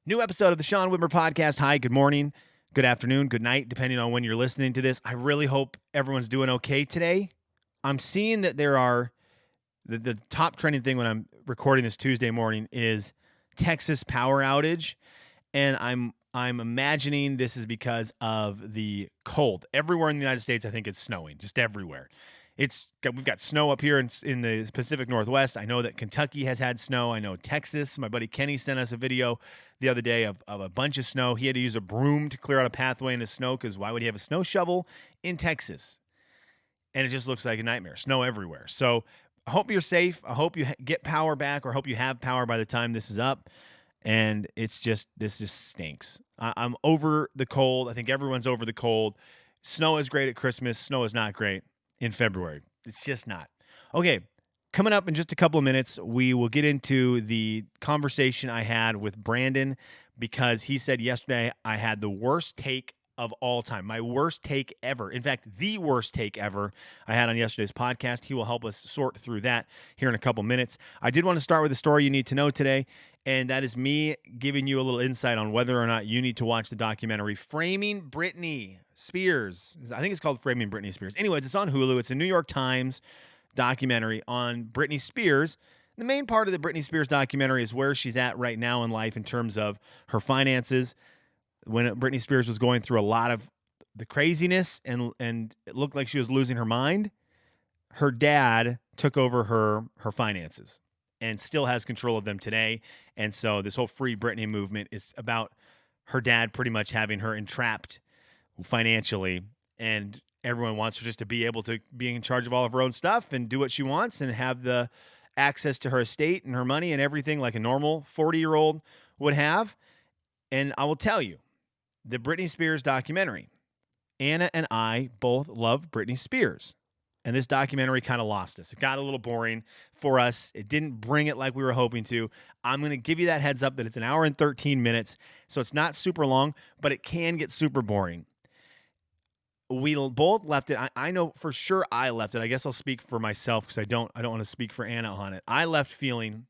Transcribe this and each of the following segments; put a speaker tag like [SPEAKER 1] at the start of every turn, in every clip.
[SPEAKER 1] New episode of the Sean Whitmer podcast. Hi, good morning, good afternoon, good night, depending on when you're listening to this. I really hope everyone's doing okay today. I'm seeing that there are the top trending thing when I'm recording this Tuesday morning is Texas power outage, and I'm imagining this is because of the cold. Everywhere in the United States, I think it's snowing, just everywhere. We've got snow up here in the Pacific Northwest. I know that Kentucky has had snow. I know Texas. My buddy Kenny sent us a video the other day of a bunch of snow. He had to use a broom to clear out a pathway in the snow because why would he have a snow shovel in Texas? And it just looks like a nightmare. Snow everywhere. So I hope you're safe. I hope you get power back, or I hope you have power by the time this is up. And this just stinks. I'm over the cold. I think everyone's over the cold. Snow is great at Christmas. Snow is not great in February. It's just not. Okay, coming up in just a couple of minutes, we will get into the conversation I had with Brandon, because he said yesterday I had the worst take of all time, my worst take ever. In fact, the worst take ever I had on yesterday's podcast. He will help us sort through that here in a couple minutes. I did want to start with a story you need to know today, and that is me giving you a little insight on whether or not you need to watch the documentary Framing Britney Spears. I think it's called Framing Britney Spears. Anyways, it's on Hulu. It's a New York Times documentary on Britney Spears. The main part of the Britney Spears documentary is where she's at right now in life in terms of her finances. When Britney Spears was going through a lot of the craziness and it looked like she was losing her mind, her dad took over her finances and still has control of them today. And so this whole Free Britney movement is about her dad pretty much having her entrapped financially, and everyone wants her just to be able to be in charge of all of her own stuff and do what she wants and have the access to her estate and her money and everything like a normal 40-year-old would have. And I will tell you, the Britney Spears documentary, Anna and I both love Britney Spears. And this documentary kind of lost us. It got a little boring for us. It didn't bring it like we were hoping to. I'm going to give you that heads up that it's an hour and 13 minutes. So it's not super long, but it can get super boring. We both left it. I know for sure I left it. I guess I'll speak for myself because I don't want to speak for Anna on it. I left feeling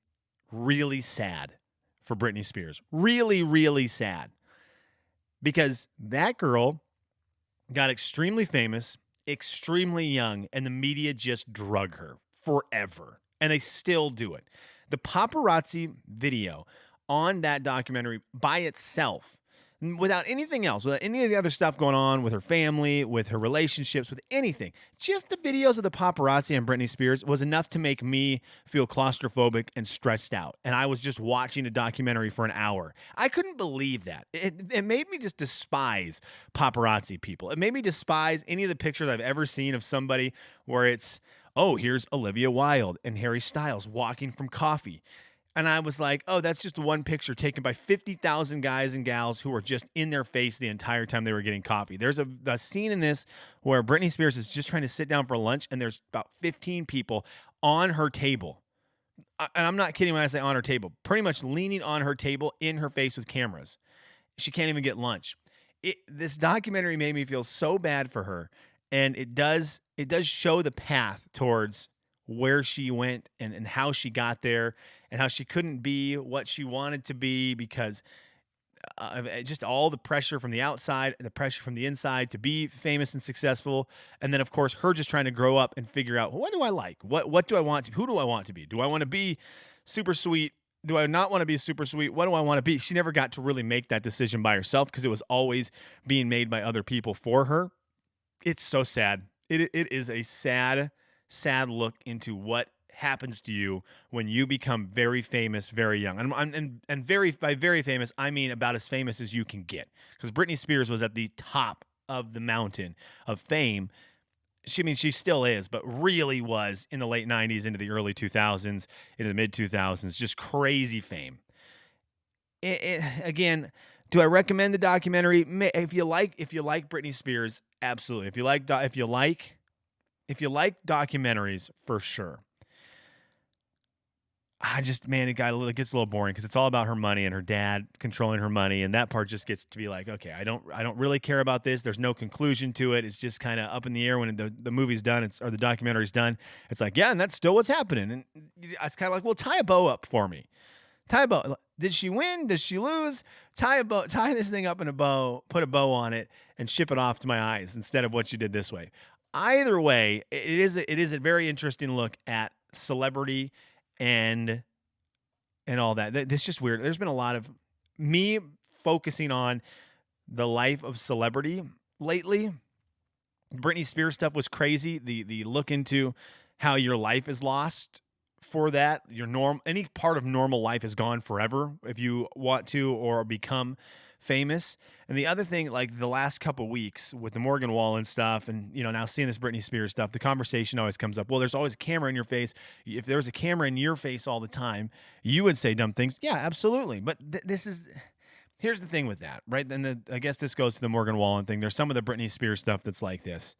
[SPEAKER 1] really sad for Britney Spears. Really, really sad. Because that girl got extremely famous, extremely young, and the media just drug her forever. And they still do it. The paparazzi video on that documentary by itself, without anything else, without any of the other stuff going on with her family, with her relationships, with anything, just the videos of the paparazzi and Britney Spears was enough to make me feel claustrophobic and stressed out. And I was just watching a documentary for an hour. I couldn't believe that. It made me just despise paparazzi people. It made me despise any of the pictures I've ever seen of somebody where it's, oh, here's Olivia Wilde and Harry Styles walking from coffee. And I was like, oh, that's just one picture taken by 50,000 guys and gals who were just in their face the entire time they were getting coffee. There's a scene in this where Britney Spears is just trying to sit down for lunch, and there's about 15 people on her table. And I'm not kidding when I say on her table. Pretty much leaning on her table in her face with cameras. She can't even get lunch. This documentary made me feel so bad for her, and it does show the path towards where she went and how she got there, and how she couldn't be what she wanted to be because of just all the pressure from the outside and the pressure from the inside to be famous and successful. And then, of course, her just trying to grow up and figure out, what do I like? What do I want to, who do I want to be? Do I want to be super sweet? Do I not want to be super sweet? What do I want to be? She never got to really make that decision by herself because it was always being made by other people for her. It's so sad. It is a sad look into what happens to you when you become very famous, very young. And by very famous, I mean about as famous as you can get. Because Britney Spears was at the top of the mountain of fame. She still is, but really was in the late 90s into the early 2000s, into the mid 2000s, just crazy fame. Again, do I recommend the documentary? If you like Britney Spears, absolutely. If you like documentaries, for sure. It gets a little boring because it's all about her money and her dad controlling her money, and that part just gets to be like, okay, I don't really care about this. There's no conclusion to it. It's just kind of up in the air when the movie's done, or the documentary's done. It's like, yeah, and that's still what's happening, and it's kind of like, well, tie a bow up for me. Tie a bow. Did she win? Does she lose? Tie a bow. Tie this thing up in a bow. Put a bow on it and ship it off to my eyes instead of what you did this way. Either way, it is a very interesting look at celebrity and all that. This is just weird. There's been a lot of me focusing on the life of celebrity lately. Britney Spears stuff was crazy. The look into how your life is lost for that. Any part of normal life is gone forever if you want to or become famous. And the other thing, like the last couple weeks with the Morgan Wallen stuff and, now seeing this Britney Spears stuff, the conversation always comes up. Well, there's always a camera in your face. If there was a camera in your face all the time, you would say dumb things. Yeah, absolutely. But here's the thing with that, right? Then I guess this goes to the Morgan Wallen thing. There's some of the Britney Spears stuff that's like this.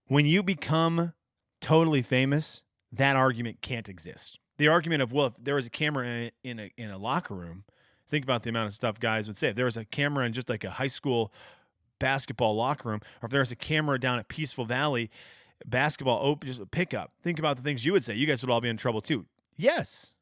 [SPEAKER 1] When you become totally famous, that argument can't exist. The argument of, well, if there was a camera in a locker room, think about the amount of stuff guys would say. If there was a camera in just like a high school basketball locker room, or if there was a camera down at Peaceful Valley basketball just a pickup, think about the things you would say. You guys would all be in trouble too. Yes.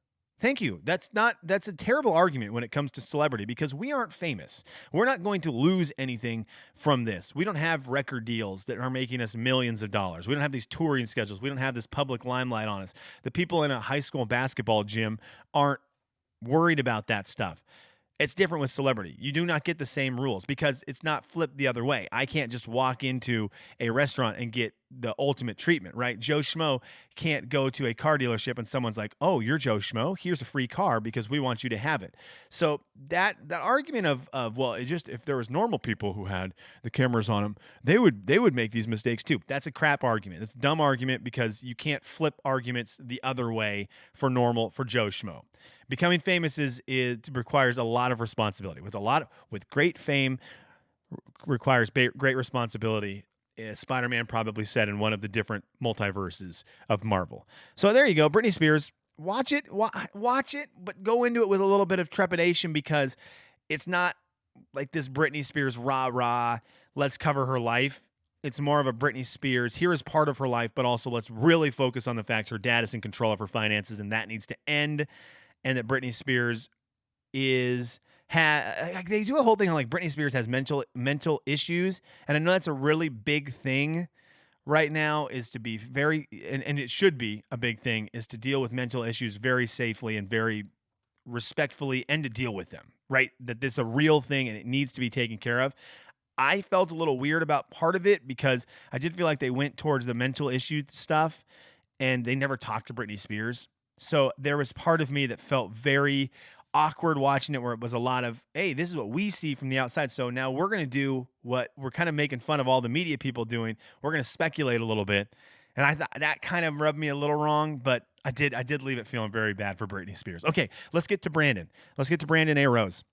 [SPEAKER 1] Thank you. That's a terrible argument when it comes to celebrity because we aren't famous. We're not going to lose anything from this. We don't have record deals that are making us millions of dollars. We don't have these touring schedules. We don't have this public limelight on us. The people in a high school basketball gym aren't worried about that stuff. It's different with celebrity. You do not get the same rules because it's not flipped the other way. I can't just walk into a restaurant and get the ultimate treatment, right? Joe Schmo can't go to a car dealership and someone's like, oh, you're Joe Schmo. Here's a free car because we want you to have it. So that argument of well, if there was normal people who had the cameras on them, they would make these mistakes too. That's a crap argument. It's a dumb argument because you can't flip arguments the other way for Joe Schmo. Becoming famous requires a lot of responsibility. With great fame requires great responsibility. Spider-Man probably said in one of the different multiverses of Marvel. So there you go, Britney Spears. Watch it, but go into it with a little bit of trepidation because it's not like this Britney Spears rah, let's cover her life. It's more of a Britney Spears, here is part of her life, but also let's really focus on the fact her dad is in control of her finances and that needs to end. And that Britney Spears they do a whole thing on like Britney Spears has mental issues. And I know that's a really big thing right now is to be very, and it should be a big thing, is to deal with mental issues very safely and very respectfully and to deal with them, right? That this is a real thing and it needs to be taken care of. I felt a little weird about part of it because I did feel like they went towards the mental issue stuff and they never talked to Britney Spears. So there was part of me that felt very awkward watching it where it was a lot of, hey, this is what we see from the outside. So now we're going to do what we're kind of making fun of all the media people doing. We're going to speculate a little bit. And I thought that kind of rubbed me a little wrong, but I did leave it feeling very bad for Britney Spears. Okay, let's get to Brandon. Let's get to Brandon A. Rose.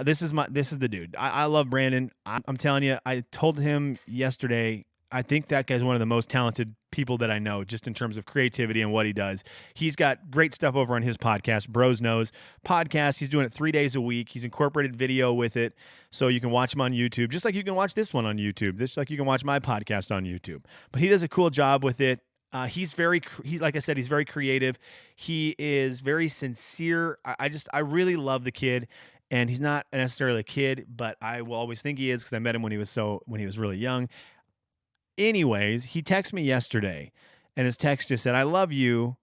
[SPEAKER 1] This is the dude. I love Brandon. I'm telling you, I told him yesterday, I think that guy's one of the most talented people that I know, just in terms of creativity and what he does. He's got great stuff over on his podcast, Bros Knows podcast. He's doing it 3 days a week. He's incorporated video with it, so you can watch him on YouTube, just like you can watch this one on YouTube, just like you can watch my podcast on YouTube. But he does a cool job with it. He's like I said, he's very creative. He is very sincere. I really love the kid. And he's not necessarily a kid, but I will always think he is because I met him when he was really young. Anyways, he texted me yesterday, and his text just said, I love you.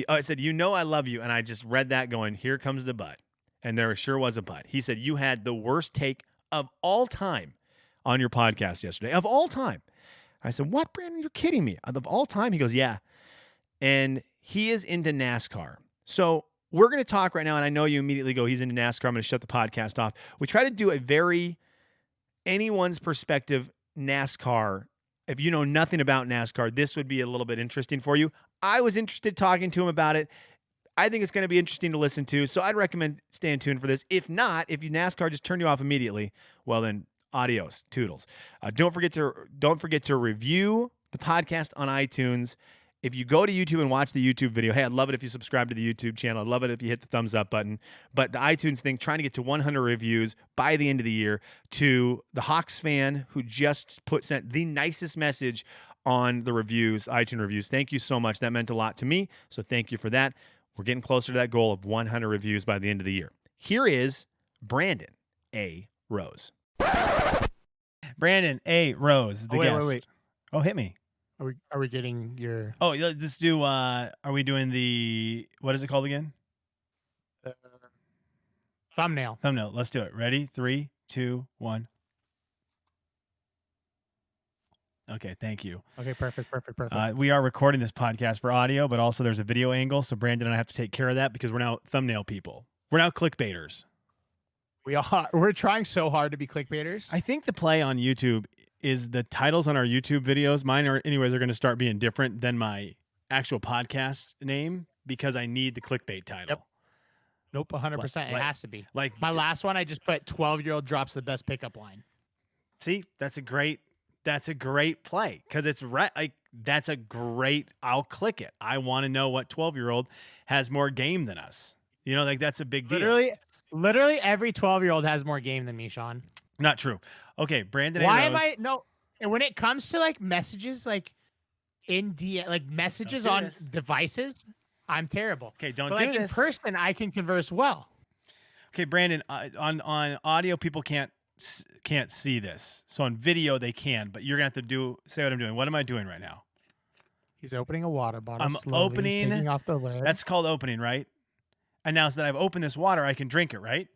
[SPEAKER 1] I said, I love you. And I just read that going, here comes the but. And there sure was a but. He said, you had the worst take of all time on your podcast yesterday. Of all time. I said, what, Brandon? You're kidding me. Of all time? He goes, yeah. And he is into NASCAR. So we're going to talk right now, and I know you immediately go, he's into NASCAR. I'm going to shut the podcast off. We try to do a very anyone's perspective NASCAR. If you know nothing about NASCAR, this would be a little bit interesting for you. I was interested talking to him about it. I think it's going to be interesting to listen to, so I'd recommend staying tuned for this. If not, if NASCAR just turned you off immediately, well then, adios, toodles. Don't forget to review the podcast on iTunes. If you go to YouTube and watch the YouTube video, hey, I'd love it if you subscribe to the YouTube channel. I'd love it if you hit the thumbs up button. But the iTunes thing, trying to get to 100 reviews by the end of the year, to the Hawks fan who just sent the nicest message on the reviews, iTunes reviews. Thank you so much. That meant a lot to me. So thank you for that. We're getting closer to that goal of 100 reviews by the end of the year. Here is Brandon A. Rose. Brandon A. Rose, the guest.
[SPEAKER 2] Wait.
[SPEAKER 1] Oh, hit me.
[SPEAKER 2] Are we getting your?
[SPEAKER 1] Oh, let's do. Are we doing the? What is it called again?
[SPEAKER 2] Thumbnail.
[SPEAKER 1] Thumbnail. Let's do it. Ready? 3, 2, 1. Okay, thank you.
[SPEAKER 2] Okay, perfect.
[SPEAKER 1] We are recording this podcast for audio, but also there's a video angle, so Brandon and I have to take care of that because we're now thumbnail people. We're now clickbaiters.
[SPEAKER 2] We are. We're trying so hard to be clickbaiters.
[SPEAKER 1] I think the play on YouTube is the titles on our YouTube videos. Mine are going to start being different than my actual podcast name because I need the clickbait title.
[SPEAKER 2] Yep. Nope, 100%. It has to be.
[SPEAKER 1] Like
[SPEAKER 2] my last one, I just put 12-year-old drops the best pickup line.
[SPEAKER 1] See, that's a great play because it's right. Like that's a great. I'll click it. I want to know what 12-year-old has more game than us. You know, like that's a big deal.
[SPEAKER 2] Literally every 12-year-old has more game than me, Sean.
[SPEAKER 1] Not true. Okay, Brandon.
[SPEAKER 2] Why am I no? And when it comes to like messages, like messages on devices, I'm terrible.
[SPEAKER 1] Okay, don't
[SPEAKER 2] but
[SPEAKER 1] do
[SPEAKER 2] like
[SPEAKER 1] this.
[SPEAKER 2] In person, I can converse well.
[SPEAKER 1] Okay, Brandon. On audio, people can't see this. So on video, they can. But you're gonna have to say what I'm doing. What am I doing right now?
[SPEAKER 2] He's opening a water bottle.
[SPEAKER 1] I'm
[SPEAKER 2] slowly.
[SPEAKER 1] opening.
[SPEAKER 2] He's taking off the lid.
[SPEAKER 1] That's called opening, right? And now that I've opened this water, I can drink it, right?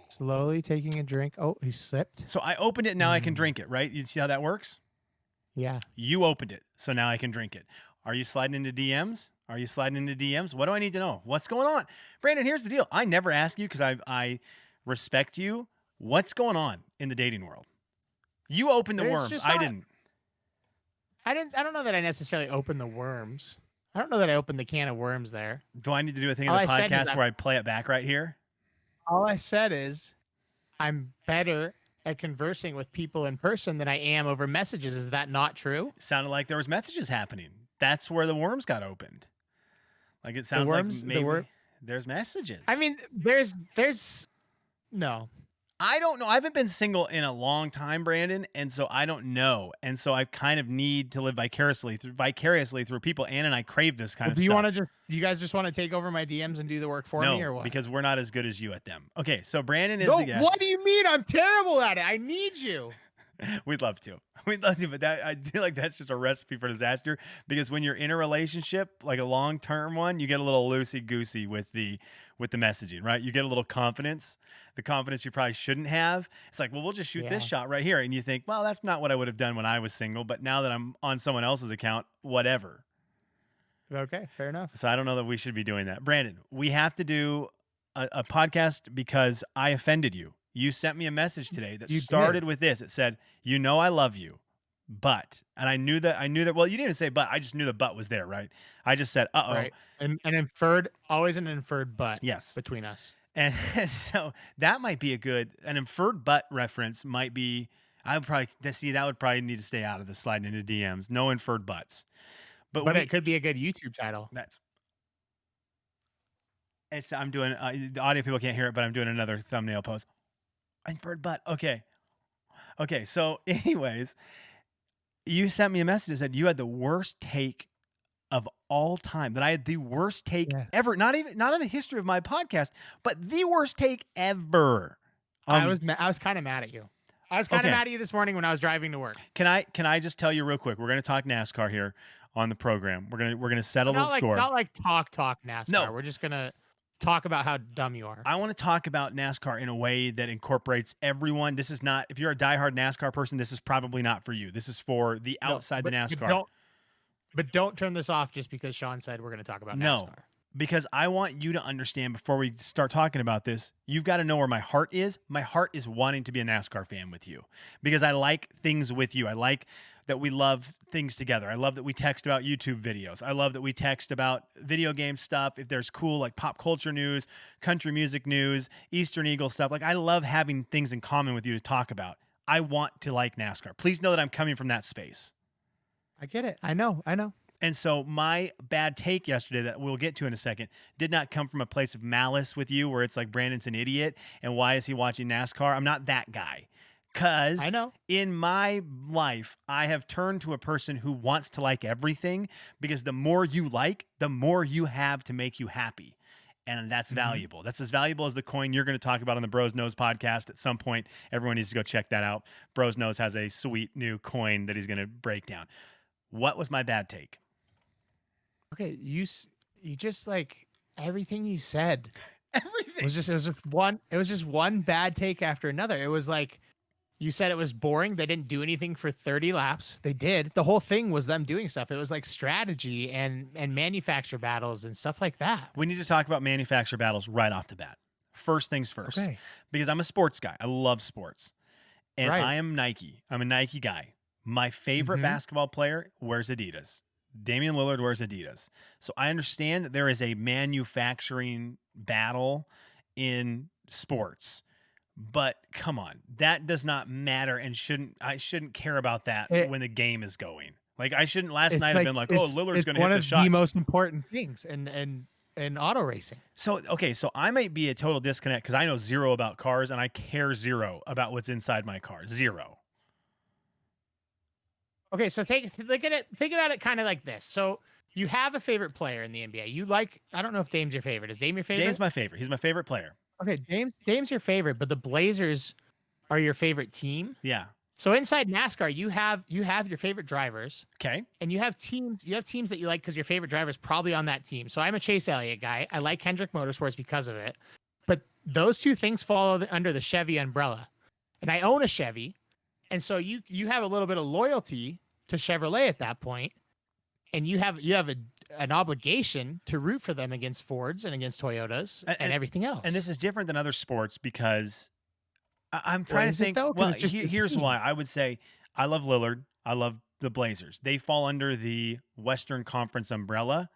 [SPEAKER 2] Slowly taking a drink. Oh, he slipped.
[SPEAKER 1] So I opened it. Now I can drink it, right? You see how that works?
[SPEAKER 2] Yeah.
[SPEAKER 1] You opened it. So now I can drink it. Are you sliding into DMs? What do I need to know? What's going on? Brandon, here's the deal. I never ask you because I respect you. What's going on in the dating world? You opened the worms. I didn't.
[SPEAKER 2] I don't know that I necessarily opened the worms. I don't know that I opened the can of worms there.
[SPEAKER 1] Do I need to do a thing in the podcast where I play it back right here?
[SPEAKER 2] All I said is I'm better at conversing with people in person than I am over messages. Is that not true?
[SPEAKER 1] It sounded like there was messages happening. That's where the worms got opened. Like it sounds like maybe there's messages.
[SPEAKER 2] I mean, there's no.
[SPEAKER 1] I don't know. I haven't been single in a long time, Brandon, and so I don't know. And so I kind of need to live vicariously through people. Ann and I crave this kind of stuff.
[SPEAKER 2] You guys just want to take over my DMs and do the work for me or what?
[SPEAKER 1] Because we're not as good as you at them. Okay, so Brandon is the guest.
[SPEAKER 2] What do you mean? I'm terrible at it. I need you.
[SPEAKER 1] We'd love to, but I feel like that's just a recipe for disaster because when you're in a relationship, like a long-term one, you get a little loosey-goosey with the messaging, right? You get a little confidence, the confidence you probably shouldn't have. It's like, well, we'll just shoot this shot right here. And you think, well, that's not what I would have done when I was single, but now that I'm on someone else's account, whatever.
[SPEAKER 2] Okay, fair enough.
[SPEAKER 1] So I don't know that we should be doing that. Brandon, we have to do a podcast because I offended you. You sent me a message today that started with this. It said, "You know I love you, but," and I knew that. Well, you didn't even say "but." I just knew the "but" was there, right? I just said, "Uh oh,"
[SPEAKER 2] right. And inferred, always an inferred "but."
[SPEAKER 1] Yes,
[SPEAKER 2] between us.
[SPEAKER 1] And so that might be an inferred "but" reference. Might be. I would probably that would probably need to stay out of the sliding into DMs. No inferred "buts," but
[SPEAKER 2] it could be a good YouTube title.
[SPEAKER 1] I'm doing the audio people can't hear it, but I'm doing another thumbnail post. Inferred "but." Okay. So, anyways, you sent me a message that said you had the worst take of all time. That I had the worst take ever. Not in the history of my podcast, but the worst take ever.
[SPEAKER 2] I was kind of mad at you. I was kind of mad at you this morning when I was driving to work.
[SPEAKER 1] Can I just tell you real quick? We're going to talk NASCAR here on the program. We're gonna settle the score.
[SPEAKER 2] Not like talk NASCAR. No, we're just gonna talk about how dumb you are.
[SPEAKER 1] I want to talk about NASCAR in a way that incorporates everyone. This is not, if you're a diehard NASCAR person, this is probably not for you. This is for the outside the NASCAR.
[SPEAKER 2] But don't turn this off just because Sean said we're going to talk about NASCAR.
[SPEAKER 1] No, because I want you to understand before we start talking about this, you've got to know where my heart is. My heart is wanting to be a NASCAR fan with you because I like things with you. I like that we love things together. I love that we text about YouTube videos. I love that we text about video game stuff. If there's cool like pop culture news, country music news, Eastern Eagle stuff, like I love having things in common with you to talk about. I want to like NASCAR. Please know that I'm coming from that space.
[SPEAKER 2] I get it. I know.
[SPEAKER 1] And so my bad take yesterday that we'll get to in a second did not come from a place of malice with you where it's like Brandon's an idiot and why is he watching NASCAR? I'm not that guy.
[SPEAKER 2] I
[SPEAKER 1] Because
[SPEAKER 2] know.
[SPEAKER 1] in my life, I have turned to a person who wants to like everything, because the more you like, the more you have to make you happy. And that's
[SPEAKER 2] Hmm.
[SPEAKER 1] valuable. That's as valuable as the coin you're going to talk about on the Bros Knows podcast at some point. Everyone needs to go check that out. Bros Knows has a sweet new coin that he's going to break down. What was my bad take?
[SPEAKER 2] Okay, you just like everything you said
[SPEAKER 1] Everything.
[SPEAKER 2] it was just one bad take after another. It was like you said it was boring. They didn't do anything for 30 laps. They did. The whole thing was them doing stuff. It was like strategy and manufacture battles and stuff like that.
[SPEAKER 1] We need to talk about manufacturer battles right off the bat. First things first,
[SPEAKER 2] Okay.
[SPEAKER 1] because I'm a sports guy. I love sports. And
[SPEAKER 2] Right.
[SPEAKER 1] I am Nike. I'm a Nike guy. My favorite
[SPEAKER 2] Mhm.
[SPEAKER 1] basketball player wears Adidas. Damian Lillard wears Adidas. So I understand that there is a manufacturing battle in sports. But come on, that does not matter, and I shouldn't care about that
[SPEAKER 2] It,
[SPEAKER 1] when the game is going. Like, I shouldn't last
[SPEAKER 2] it's
[SPEAKER 1] night have
[SPEAKER 2] like
[SPEAKER 1] been like, "Oh,
[SPEAKER 2] it's
[SPEAKER 1] Lillard's
[SPEAKER 2] it's
[SPEAKER 1] going to hit
[SPEAKER 2] one
[SPEAKER 1] the
[SPEAKER 2] of the
[SPEAKER 1] shot."
[SPEAKER 2] most important things in auto racing.
[SPEAKER 1] So, okay, so I might be a total disconnect because I know zero about cars and I care zero about what's inside my car. Zero.
[SPEAKER 2] Okay, so think about it kind of like this. So you have a favorite player in the NBA. You like, I don't know if Dame's your favorite. Is Dame your
[SPEAKER 1] Dame's
[SPEAKER 2] favorite?
[SPEAKER 1] my favorite. He's my favorite player.
[SPEAKER 2] Okay, Dame's your favorite, but the Blazers are your favorite team.
[SPEAKER 1] Yeah.
[SPEAKER 2] So inside NASCAR, you have your favorite drivers,
[SPEAKER 1] Okay.
[SPEAKER 2] and you have teams that you like because your favorite driver is probably on that team. So I'm a Chase Elliott guy. I like Hendrick Motorsports because of it. But those two things fall under the Chevy umbrella. And I own a Chevy. And so you have a little bit of loyalty to Chevrolet at that point, and you have an obligation to root for them against Fords and against Toyotas and everything else.
[SPEAKER 1] And this is different than other sports because I'm
[SPEAKER 2] Well,
[SPEAKER 1] trying to
[SPEAKER 2] is it
[SPEAKER 1] think.
[SPEAKER 2] though? Because
[SPEAKER 1] Well,
[SPEAKER 2] it's just a
[SPEAKER 1] here's
[SPEAKER 2] team.
[SPEAKER 1] why. I would say I love Lillard. I love the Blazers. They fall under the Western Conference umbrella.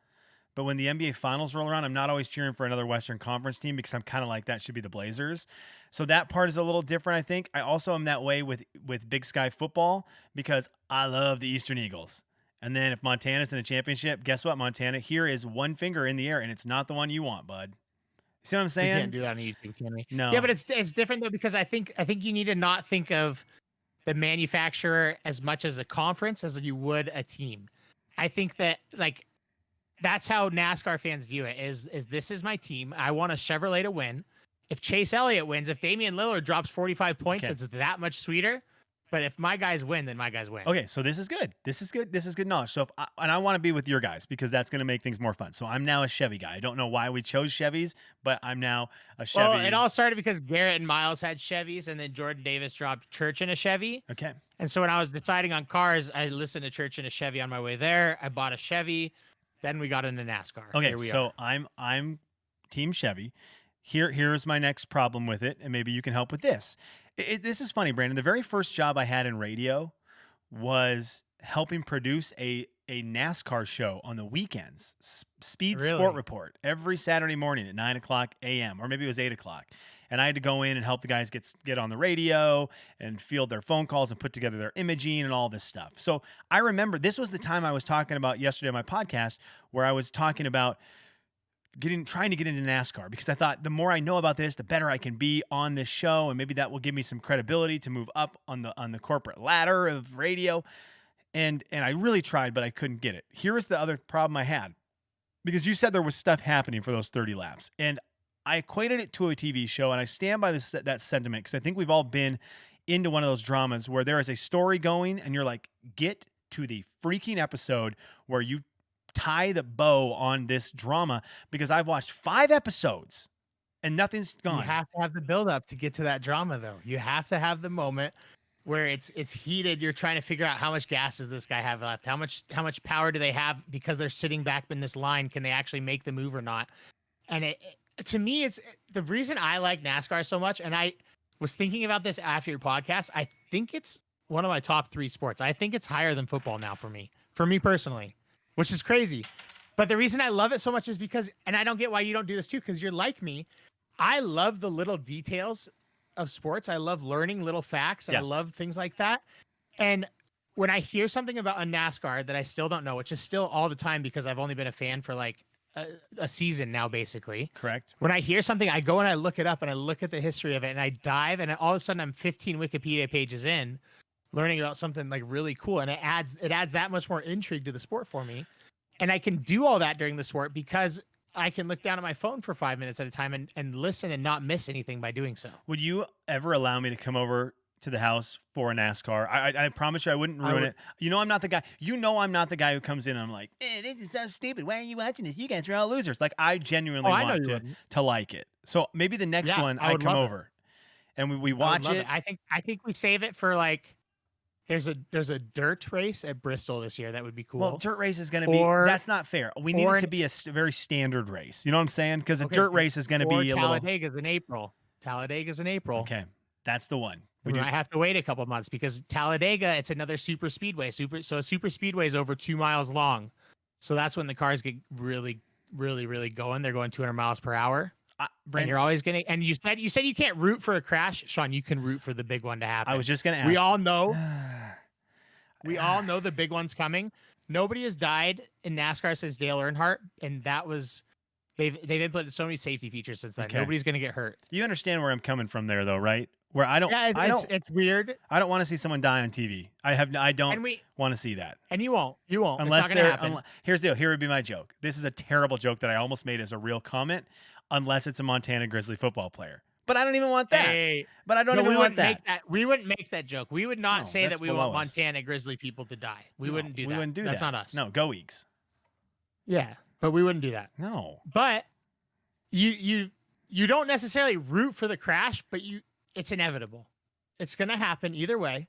[SPEAKER 1] But when the NBA Finals roll around, I'm not always cheering for another Western Conference team because I'm kind of like that should be the Blazers. So that part is a little different, I think. I also am that way with Big Sky football because I love the Eastern Eagles. And then if Montana's in a championship, guess what, Montana? Here is one finger in the air, and it's not the one you want, bud. You see what I'm
[SPEAKER 2] We
[SPEAKER 1] saying?
[SPEAKER 2] can't do that on YouTube, can we? Yeah,
[SPEAKER 1] No.
[SPEAKER 2] but it's different though because I think you need to not think of the manufacturer as much as a conference as you would a team. I think that like that's how NASCAR fans view it is this is my team. I want a Chevrolet to win. If Chase Elliott wins, if Damian Lillard drops 45 points,
[SPEAKER 1] Okay.
[SPEAKER 2] it's that much sweeter. But if my guys win, then my guys win.
[SPEAKER 1] Okay, so this is good. This is good. This is good knowledge. So and I want to be with your guys because that's going to make things more fun. So I'm now a Chevy guy. I don't know why we chose Chevys, but I'm now a Chevy.
[SPEAKER 2] Well, it all started because Garrett and Miles had Chevys, and then Jordan Davis dropped Church in a Chevy.
[SPEAKER 1] Okay.
[SPEAKER 2] And so when I was deciding on cars, I listened to Church in a Chevy on my way there. I bought a Chevy. Then we got into NASCAR.
[SPEAKER 1] Okay,
[SPEAKER 2] Here we
[SPEAKER 1] so
[SPEAKER 2] are.
[SPEAKER 1] I'm Team Chevy. Here's my next problem with it, and maybe you can help with this. This is funny, Brandon. The very first job I had in radio was helping produce a NASCAR show on the weekends, Speed Sport
[SPEAKER 2] Really?
[SPEAKER 1] Report, every Saturday morning at 9:00 a.m. or maybe it was 8:00. And I had to go in and help the guys get on the radio and field their phone calls and put together their imaging and all this stuff. So I remember this was the time I was talking about yesterday on my podcast where I was talking about trying to get into NASCAR because I thought the more I know about this, the better I can be on this show, and maybe that will give me some credibility to move up on the corporate ladder of radio. And I really tried, but I couldn't get it. Here is the other problem I had, because you said there was stuff happening for those 30 laps, and I equated it to a TV show, and I stand by that sentiment because I think we've all been into one of those dramas where there is a story going, and you're like, get to the freaking episode where you tie the bow on this drama, because I've watched 5 episodes and nothing's gone.
[SPEAKER 2] You have to have the build up to get to that drama, though. You have to have the moment where it's heated. You're trying to figure out how much gas does this guy have left? How much power do they have because they're sitting back in this line? Can they actually make the move or not? And to me, it's the reason I like NASCAR so much. And I was thinking about this after your podcast. I think it's one of my top 3 sports. I think it's higher than football now for me personally, which is crazy. But the reason I love it so much is because, and I don't get why you don't do this too, because you're like me. I love the little details of sports. I love learning little facts.
[SPEAKER 1] Yeah.
[SPEAKER 2] I love things like that. And when I hear something about a NASCAR that I still don't know, which is still all the time because I've only been a fan for like a season now, basically.
[SPEAKER 1] Correct.
[SPEAKER 2] When I hear something, I go and I look it up and I look at the history of it and I dive, and all of a sudden I'm 15 Wikipedia pages in, learning about something like really cool, and it adds that much more intrigue to the sport for me. And I can do all that during the sport because I can look down at my phone for 5 minutes at a time and listen and not miss anything by doing so.
[SPEAKER 1] Would you ever allow me to come over to the house for a NASCAR? I promise you I wouldn't ruin it. You know I'm not the guy. You know I'm not the guy who comes in and I'm like, this is so stupid. Why are you watching this? You guys are all losers. Like, I genuinely want to like it. So maybe the next one I come over and we watch it.
[SPEAKER 2] I think we save it for like, there's a dirt race at Bristol this year. That would be cool.
[SPEAKER 1] Well, dirt race is going to be, that's not fair. We need it to be a very standard race. You know what I'm saying? Because a dirt race is going to be a little.
[SPEAKER 2] Talladega's in April.
[SPEAKER 1] Okay. That's the one.
[SPEAKER 2] We might have to wait a couple months because Talladega, it's another super speedway. So a super speedway is over 2 miles long. So that's when the cars get really, really, really going. They're going 200 miles per hour. And you're always going to, and you said you can't root for a crash. Sean, you can root for the big one to happen.
[SPEAKER 1] I was just going to ask.
[SPEAKER 2] We all know the big one's coming. Nobody has died in NASCAR since Dale Earnhardt. And that was, they've implemented so many safety features since then. Okay. Nobody's going to get hurt.
[SPEAKER 1] You understand where I'm coming from there though, right? Where
[SPEAKER 2] it's weird.
[SPEAKER 1] I don't want to see someone die on TV. I don't want to see that.
[SPEAKER 2] And you won't.
[SPEAKER 1] Unless here's the deal. Here would be my joke. This is a terrible joke that I almost made as a real comment, unless it's a Montana Grizzly football player. But I don't even want that. But I don't even want that.
[SPEAKER 2] We wouldn't make that joke. We would not say that we want Montana Grizzly people to die. We wouldn't do that.
[SPEAKER 1] We wouldn't do that.
[SPEAKER 2] That's not us.
[SPEAKER 1] No, go Eagles.
[SPEAKER 2] Yeah, but we wouldn't do that.
[SPEAKER 1] No.
[SPEAKER 2] But you don't necessarily root for the crash, but it's inevitable. It's going to happen either way.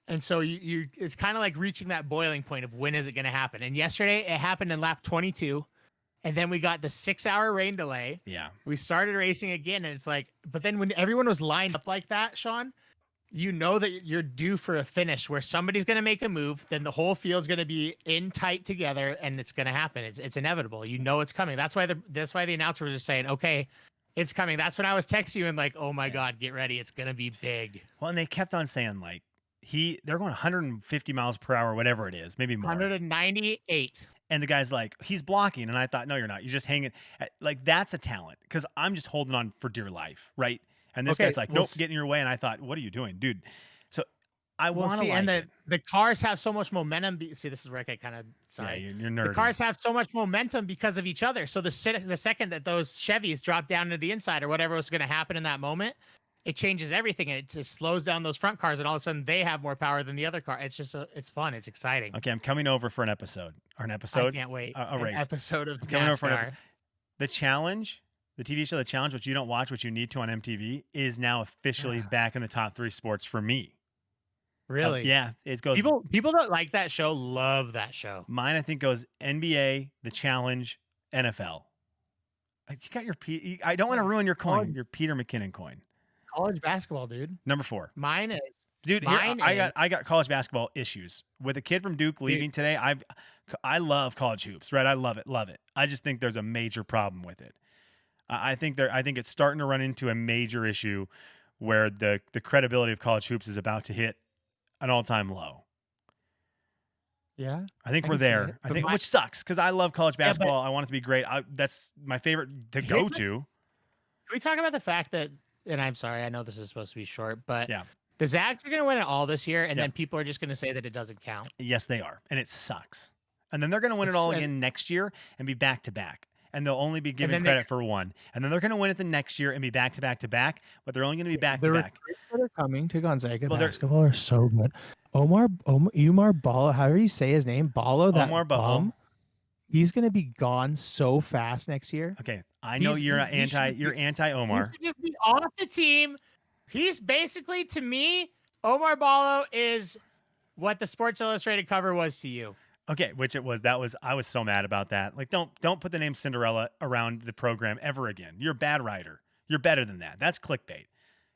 [SPEAKER 2] And so it's kind of like reaching that boiling point of when is it going to happen? And yesterday it happened in lap 22. And then we got the 6-hour rain delay.
[SPEAKER 1] Yeah.
[SPEAKER 2] We started racing again. And it's like, but then when everyone was lined up like that, Sean, you know that you're due for a finish where somebody's going to make a move. Then the whole field's going to be in tight together and it's going to happen. It's inevitable. You know, it's coming. That's why the announcer was just saying, okay, it's coming. That's when I was texting you and like, oh my God, get ready. It's going to be big.
[SPEAKER 1] Well, and they kept on saying like, they're going 150 miles per hour, whatever it is, maybe more.
[SPEAKER 2] 198.
[SPEAKER 1] And the guy's like, he's blocking. And I thought, no, you're not. You're just hanging. Like, that's a talent. Because I'm just holding on for dear life, right? And this guy's like, nope, get in your way. And I thought, what are you doing, dude? So I want to
[SPEAKER 2] and the cars have so much momentum. See, this is where I get kind of, sorry.
[SPEAKER 1] Yeah, you're nerdy.
[SPEAKER 2] The cars have so much momentum because of each other. So the second that those Chevys drop down to the inside or whatever was going to happen in that moment, it changes everything. And it just slows down those front cars. And all of a sudden they have more power than the other car. It's just, it's fun. It's exciting.
[SPEAKER 1] Okay. I'm coming over for an episode. I
[SPEAKER 2] can't wait.
[SPEAKER 1] A race.
[SPEAKER 2] Episode of
[SPEAKER 1] coming over for
[SPEAKER 2] NASCAR.
[SPEAKER 1] The Challenge, the TV show, The Challenge, which you don't watch, which you need to on MTV, is now officially back in the top 3 sports for me.
[SPEAKER 2] Really?
[SPEAKER 1] Yeah. It goes.
[SPEAKER 2] People that like that show love that show.
[SPEAKER 1] Mine, I think, goes NBA, The Challenge, NFL. You got I don't want to ruin your coin, your Peter McKinnon coin.
[SPEAKER 2] College basketball, dude.
[SPEAKER 1] Number 4.
[SPEAKER 2] Mine is.
[SPEAKER 1] Dude, I got college basketball issues with a kid from Duke leaving today. I love college hoops, right? I love it. I just think there's a major problem with it. I think it's starting to run into a major issue where the credibility of college hoops is about to hit an all-time low.
[SPEAKER 2] Yeah,
[SPEAKER 1] I think we're there. Which sucks because I love college basketball. I want it to be great. That's my favorite to go to.
[SPEAKER 2] Can we talk about the fact that? And I'm sorry, I know this is supposed to be short, but
[SPEAKER 1] yeah.
[SPEAKER 2] The Zags are going to win it all this year, and then people are just going to say that it doesn't count.
[SPEAKER 1] Yes, they are, and it sucks. And then they're going to win it all again next year and be back-to-back, and they'll only be given credit for one. And then they're going to win it the next year and be back-to-back-to-back, but they're only going to be back-to-back.
[SPEAKER 2] The recruits that are coming to Gonzaga basketball are so good. Umar Ballo, however you say his name, Omar Ballo. He's going to be gone so fast next year.
[SPEAKER 1] Okay, I know you're anti-Omar.
[SPEAKER 2] He should just be off the team. He's basically, to me, Omar Ballo is what the Sports Illustrated cover was to you.
[SPEAKER 1] Okay, which it was. I was so mad about that. Like, don't put the name Cinderella around the program ever again. You're a bad writer. You're better than that. That's clickbait.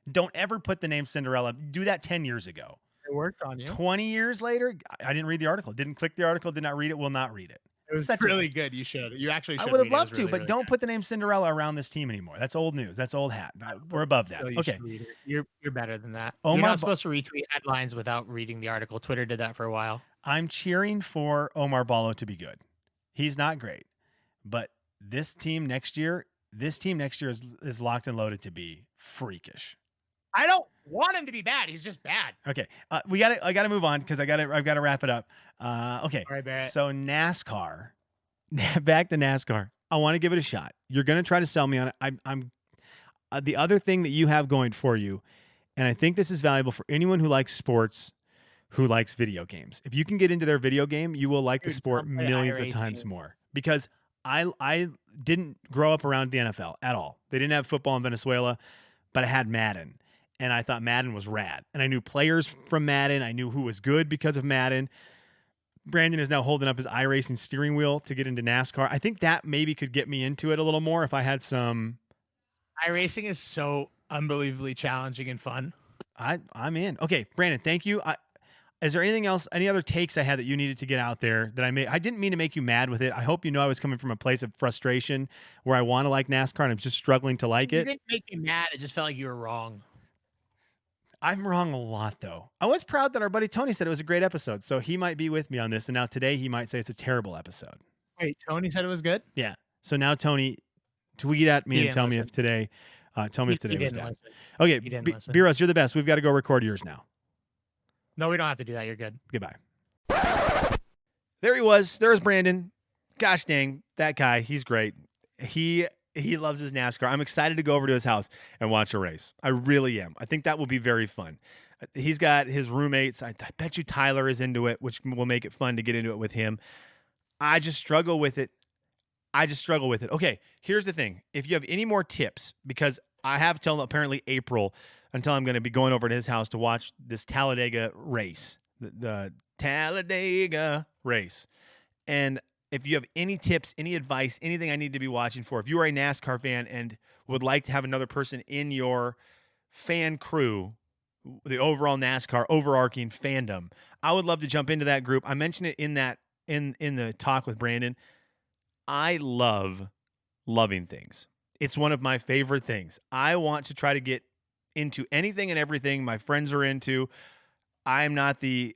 [SPEAKER 1] Don't ever put the name Cinderella. Do that 10 years ago.
[SPEAKER 2] It worked on you.
[SPEAKER 1] 20 years later, I didn't read the article. Didn't click the article. Did not read it. Will not read it.
[SPEAKER 2] It was really good. You should. You actually should.
[SPEAKER 1] I would have loved to, but don't put the name Cinderella around this team anymore. That's old news. That's old hat. We're above that. Okay.
[SPEAKER 2] You're better than that. You're not supposed to retweet headlines without reading the article. Twitter did that for a while.
[SPEAKER 1] I'm cheering for Omar Ballo to be good. He's not great, but this team next year is locked and loaded to be freakish.
[SPEAKER 2] I don't want him to be bad. He's just bad.
[SPEAKER 1] Okay. I gotta move on because I've got to wrap it up. Okay.
[SPEAKER 2] All right, Barrett.
[SPEAKER 1] So NASCAR, back to NASCAR. I want to give it a shot. You're going to try to sell me on it. I'm the other thing that you have going for you, and I think this is valuable for anyone who likes sports, who likes video games. If you can get into their video game, you will like the sport millions of times more. Because I didn't grow up around the NFL at all. They didn't have football in Venezuela, but I had Madden. And I thought Madden was rad. And I knew players from Madden. I knew who was good because of Madden. Brandon is now holding up his iRacing steering wheel to get into NASCAR. I think that maybe could get me into it a little more if I had some.
[SPEAKER 2] iRacing is so unbelievably challenging and fun.
[SPEAKER 1] I'm in. Okay, Brandon, thank you. Is there anything else, any other takes I had that you needed to get out there that I made? I didn't mean to make you mad with it. I hope you know I was coming from a place of frustration where I want to like NASCAR and I'm just struggling to like it.
[SPEAKER 2] You didn't make me mad. It just felt like you were wrong.
[SPEAKER 1] I'm wrong a lot, though. I was proud that our buddy Tony said it was a great episode, so he might be with me on this. And now today he might say it's a terrible episode.
[SPEAKER 2] Wait, Tony said it was good?
[SPEAKER 1] Yeah. So now Tony, tweet at me and tell me if today was bad. Okay, B-Rose, you're the best. We've got to go record yours now.
[SPEAKER 2] No, we don't have to do that. You're good.
[SPEAKER 1] Goodbye. There he was. There was Brandon. Gosh dang, that guy. He's great. He loves his NASCAR. I'm excited to go over to his house and watch a race. I really am. I think that will be very fun. He's got his roommates. I bet you Tyler is into it, which will make it fun to get into it with him. I just struggle with it. Okay, here's the thing. If you have any more tips, because I have till apparently April until I'm going to be going over to his house to watch this Talladega race, the Talladega race. And if you have any tips, any advice, anything I need to be watching for, if you are a NASCAR fan and would like to have another person in your fan crew, the overall NASCAR overarching fandom, I would love to jump into that group. I mentioned it in the talk with Brandon. I love loving things. It's one of my favorite things. I want to try to get into anything and everything my friends are into. I'm not the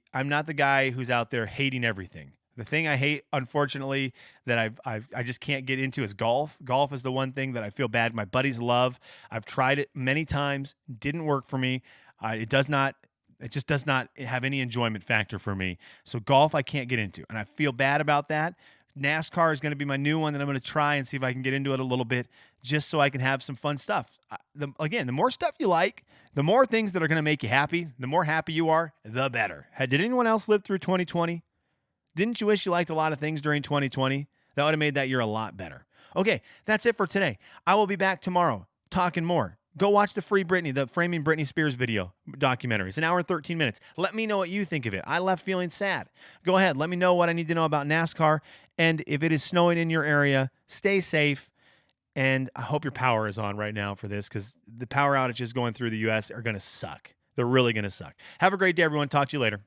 [SPEAKER 1] guy who's out there hating everything. The thing I hate, unfortunately, that I just can't get into is golf. Golf is the one thing that I feel bad my buddies love. I've tried it many times, didn't work for me. It just does not have any enjoyment factor for me. So golf I can't get into, and I feel bad about that. NASCAR is going to be my new one that I'm going to try and see if I can get into it a little bit just so I can have some fun stuff. The more stuff you like, the more things that are going to make you happy, the more happy you are, the better. Did anyone else live through 2020? Didn't you wish you liked a lot of things during 2020? That would have made that year a lot better. Okay, that's it for today. I will be back tomorrow talking more. Go watch the Framing Britney Spears video documentary. It's an hour and 13 minutes. Let me know what you think of it. I left feeling sad. Go ahead. Let me know what I need to know about NASCAR. And if it is snowing in your area, stay safe. And I hope your power is on right now for this because the power outages going through the U.S. are going to suck. They're really going to suck. Have a great day, everyone. Talk to you later.